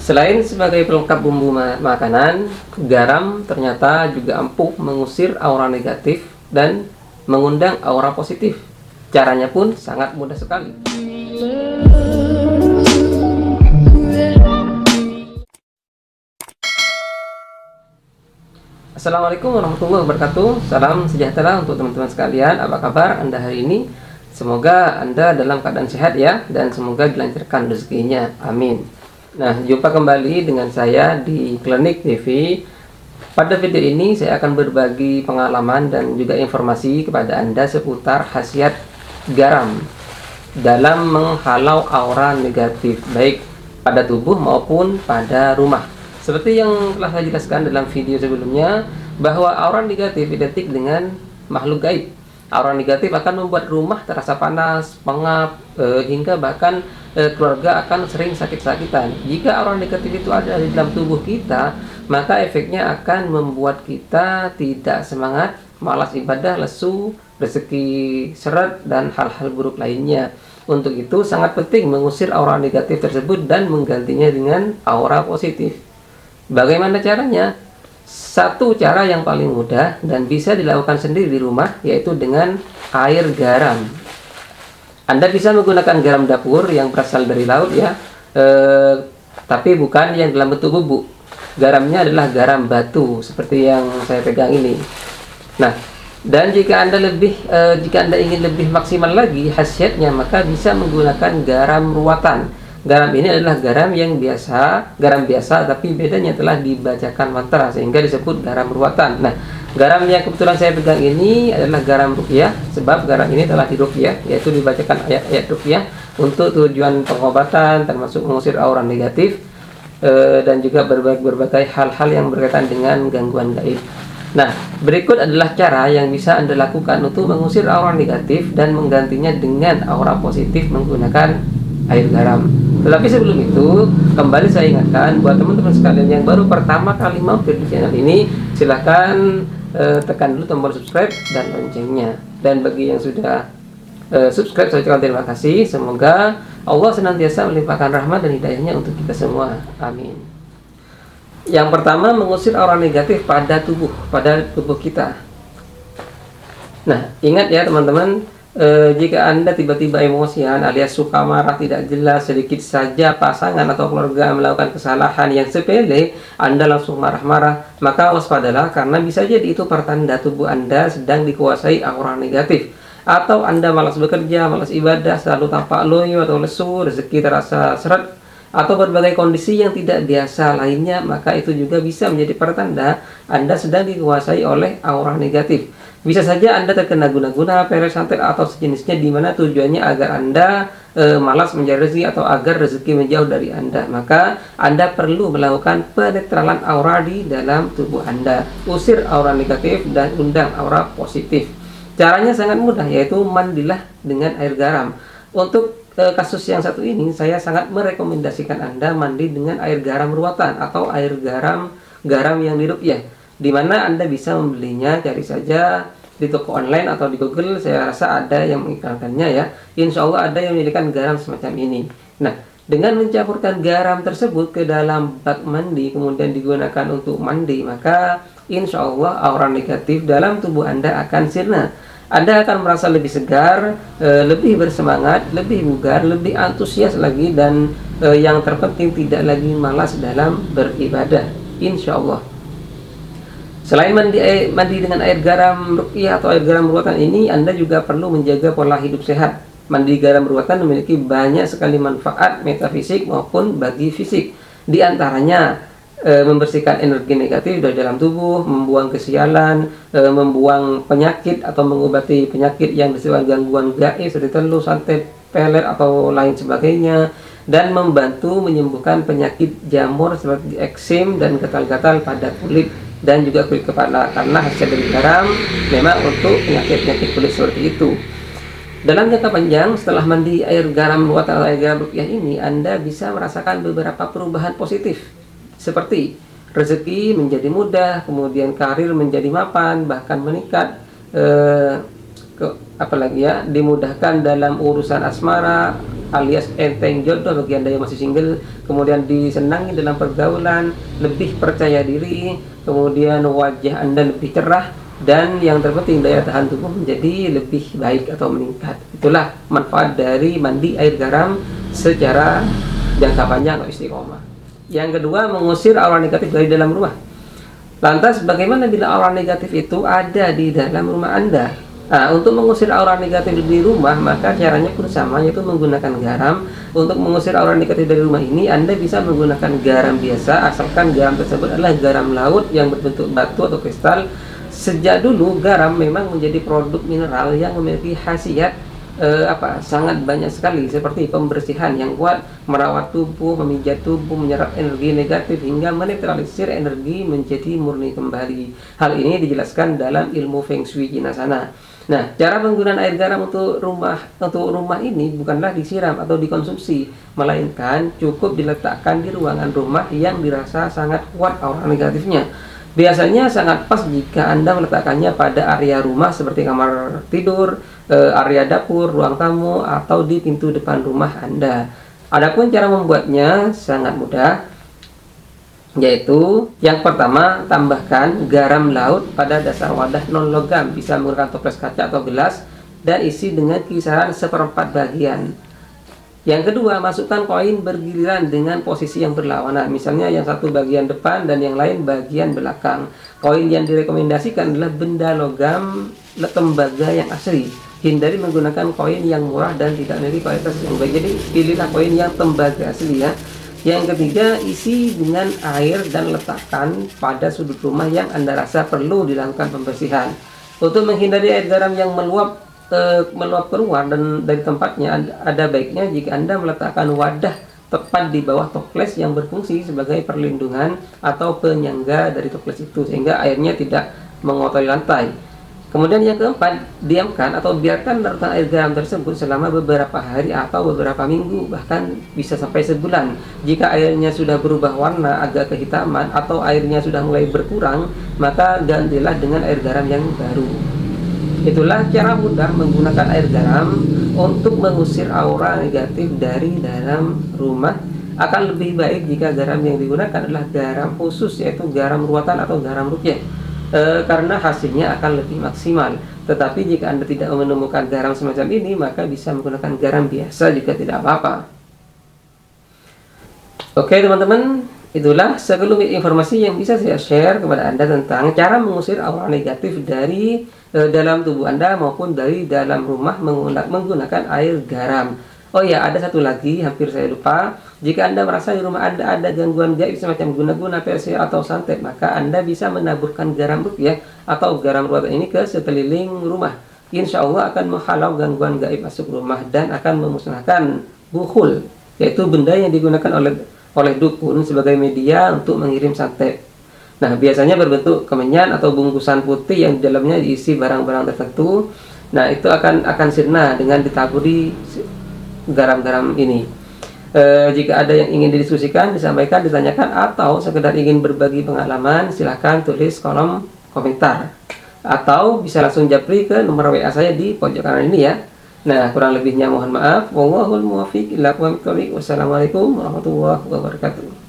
Selain sebagai pelengkap bumbu makanan, garam ternyata juga ampuh mengusir aura negatif dan mengundang aura positif. Caranya pun sangat mudah sekali. Assalamualaikum warahmatullahi wabarakatuh. Salam sejahtera untuk teman-teman sekalian. Apa kabar Anda hari ini? Semoga Anda dalam keadaan sehat ya, dan semoga dilancarkan rezekinya. Amin. Nah, jumpa kembali dengan saya di Klinik TV. Pada video ini saya akan berbagi pengalaman dan juga informasi kepada Anda seputar khasiat garam dalam menghalau aura negatif baik pada tubuh maupun pada rumah. Seperti yang telah saya jelaskan dalam video sebelumnya, bahwa aura negatif identik dengan makhluk gaib. Aura negatif akan membuat rumah terasa panas, pengap, hingga bahkan keluarga akan sering sakit-sakitan. Jika aura negatif itu ada di dalam tubuh kita, maka efeknya akan membuat kita tidak semangat, malas ibadah, lesu, rezeki seret, dan hal-hal buruk lainnya. Untuk itu sangat penting mengusir aura negatif tersebut dan menggantinya dengan aura positif. Bagaimana caranya? Satu cara yang paling mudah dan bisa dilakukan sendiri di rumah, yaitu dengan air garam. Anda bisa menggunakan garam dapur yang berasal dari laut ya, tapi bukan yang dalam bentuk bubuk. Garamnya adalah garam batu seperti yang saya pegang ini. Nah, dan jika Anda ingin lebih maksimal lagi khasiatnya, maka bisa menggunakan garam ruwatan. Garam ini adalah garam biasa, tapi bedanya telah dibacakan mantra sehingga disebut garam ruwatan. Nah, garam yang kebetulan saya pegang ini adalah garam ruqyah, sebab garam ini telah diruqyah, yaitu dibacakan ayat-ayat ruqyah untuk tujuan pengobatan, termasuk mengusir aura negatif, dan juga berbagai hal-hal yang berkaitan dengan gangguan gaib. Nah, berikut adalah cara yang bisa Anda lakukan untuk mengusir aura negatif dan menggantinya dengan aura positif menggunakan air garam. Tetapi sebelum itu, kembali saya ingatkan buat teman-teman sekalian yang baru pertama kali mampir di channel ini, silahkan tekan dulu tombol subscribe dan loncengnya. Dan bagi yang sudah subscribe, saya ucapkan terima kasih. Semoga Allah senantiasa melimpahkan rahmat dan hidayahnya untuk kita semua. Amin. Yang pertama, mengusir aura negatif pada tubuh kita. Nah, ingat ya teman-teman, jika Anda tiba-tiba emosian alias suka marah tidak jelas, sedikit saja pasangan atau keluarga melakukan kesalahan yang sepele, Anda langsung marah-marah, maka waspadalah, karena bisa jadi itu pertanda tubuh Anda sedang dikuasai aura negatif. Atau Anda malas bekerja, malas ibadah, selalu tampak loyo atau lesu, rezeki terasa seret, atau berbagai kondisi yang tidak biasa lainnya, maka itu juga bisa menjadi pertanda Anda sedang dikuasai oleh aura negatif. Bisa saja Anda terkena guna-guna, peres, santet, atau sejenisnya, di mana tujuannya agar Anda malas mencari rezeki atau agar rezeki menjauh dari Anda. Maka Anda perlu melakukan penetralan aura di dalam tubuh Anda. Usir aura negatif dan undang aura positif. Caranya sangat mudah, yaitu mandilah dengan air garam. Untuk kasus yang satu ini, saya sangat merekomendasikan Anda mandi dengan air garam ruwatan atau air garam yang diruqyah, di mana Anda bisa membelinya. Cari saja di toko online atau di Google, saya rasa ada yang mengiklankannya ya. Insya Allah ada yang menyediakan garam semacam ini. Nah, dengan mencampurkan garam tersebut ke dalam bak mandi, kemudian digunakan untuk mandi, maka insya Allah aura negatif dalam tubuh Anda akan sirna. Anda akan merasa lebih segar, lebih bersemangat, lebih bugar, lebih antusias lagi, dan yang terpenting tidak lagi malas dalam beribadah, insya Allah. Selain mandi dengan air garam ruqyah atau air garam ruwatan ini, Anda juga perlu menjaga pola hidup sehat. Mandi garam ruwatan memiliki banyak sekali manfaat metafisik maupun bagi fisik. Di antaranya membersihkan energi negatif dari dalam tubuh, membuang kesialan, membuang penyakit atau mengobati penyakit yang disebabkan gangguan gaib seperti telu, santet, peler, atau lain sebagainya, dan membantu menyembuhkan penyakit jamur seperti eksim dan gatal-gatal pada kulit dan juga kulit kepala, karena hasil dari garam memang untuk penyakit-penyakit kulit seperti itu. Dalam jangka panjang, setelah mandi air garam ruwatan atau air garam ruqyah ini, Anda bisa merasakan beberapa perubahan positif, seperti rezeki menjadi mudah, kemudian karir menjadi mapan, bahkan meningkat, apalagi ya, dimudahkan dalam urusan asmara, alias enteng jodoh bagi Anda yang masih single, kemudian disenangi dalam pergaulan, lebih percaya diri, kemudian wajah Anda lebih cerah, dan yang terpenting daya tahan tubuh menjadi lebih baik atau meningkat. Itulah manfaat dari mandi air garam secara jangka panjang atau istiqomah. Yang kedua, mengusir aura negatif dari dalam rumah. Lantas bagaimana bila aura negatif itu ada di dalam rumah Anda? Nah, untuk mengusir aura negatif di rumah, maka caranya pun sama, yaitu menggunakan garam. Untuk mengusir aura negatif dari rumah ini, Anda bisa menggunakan garam biasa, asalkan garam tersebut adalah garam laut yang berbentuk batu atau kristal. Sejak dulu garam memang menjadi produk mineral yang memiliki khasiat sangat banyak sekali, seperti pembersihan yang kuat, merawat tubuh, memijat tubuh, menyerap energi negatif hingga menetralisir energi menjadi murni kembali. Hal ini dijelaskan dalam ilmu Feng Shui Cina sana. Nah, cara penggunaan air garam untuk rumah ini bukanlah disiram atau dikonsumsi, melainkan cukup diletakkan di ruangan rumah yang dirasa sangat kuat aura negatifnya. Biasanya sangat pas jika Anda meletakkannya pada area rumah seperti kamar tidur, area dapur, ruang tamu, atau di pintu depan rumah Anda. Adapun cara membuatnya sangat mudah, yaitu yang pertama, tambahkan garam laut pada dasar wadah non logam, bisa menggunakan toples kaca atau gelas, dan isi dengan kisaran 1/4 bagian. Yang kedua, masukkan koin bergiliran dengan posisi yang berlawanan, misalnya yang satu bagian depan dan yang lain bagian belakang. Koin yang direkomendasikan adalah benda logam tembaga yang asli. Hindari menggunakan koin yang murah dan tidak memiliki kualitas yang baik. Jadi pilihlah koin yang tembaga asli ya. Yang ketiga, isi dengan air dan letakkan pada sudut rumah yang Anda rasa perlu dilakukan pembersihan. Untuk menghindari air garam yang meluap keluar dan dari tempatnya, ada baiknya jika Anda meletakkan wadah tepat di bawah toples yang berfungsi sebagai perlindungan atau penyangga dari toples itu, sehingga airnya tidak mengotori lantai. Kemudian yang keempat, diamkan atau biarkan larutan air garam tersebut selama beberapa hari atau beberapa minggu, bahkan bisa sampai sebulan. Jika airnya sudah berubah warna agak kehitaman atau airnya sudah mulai berkurang, maka gantilah dengan air garam yang baru. Itulah cara mudah menggunakan air garam untuk mengusir aura negatif dari dalam rumah. Akan lebih baik jika garam yang digunakan adalah garam khusus, yaitu garam ruatan atau garam rukyah, karena hasilnya akan lebih maksimal. Tetapi jika Anda tidak menemukan garam semacam ini, maka bisa menggunakan garam biasa juga tidak apa-apa. Oke teman-teman, itulah segelumit informasi yang bisa saya share kepada Anda tentang cara mengusir aura negatif dari dalam tubuh Anda maupun dari dalam rumah menggunakan air garam. Oh ya, ada satu lagi, hampir saya lupa. Jika Anda merasa di rumah Anda ada gangguan gaib semacam guna-guna, persil, atau santet, maka Anda bisa menaburkan garam rukyah atau garam ruatan ini ke sekeliling rumah. Insya Allah akan menghalau gangguan gaib masuk rumah dan akan memusnahkan bukhul, yaitu benda yang digunakan oleh dukun sebagai media untuk mengirim santet. Nah, biasanya berbentuk kemenyan atau bungkusan putih yang di dalamnya diisi barang-barang tertentu. Nah, itu akan sirna dengan ditaburi garam-garam ini. Jika ada yang ingin didiskusikan, disampaikan, ditanyakan, atau sekedar ingin berbagi pengalaman, silahkan tulis kolom komentar. Atau bisa langsung japri ke nomor WA saya di pojok kanan ini ya. Nah, kurang lebihnya mohon maaf. Wallahul muwaffiq ila aqwamit thoriq. Wassalamualaikum warahmatullahi wabarakatuh.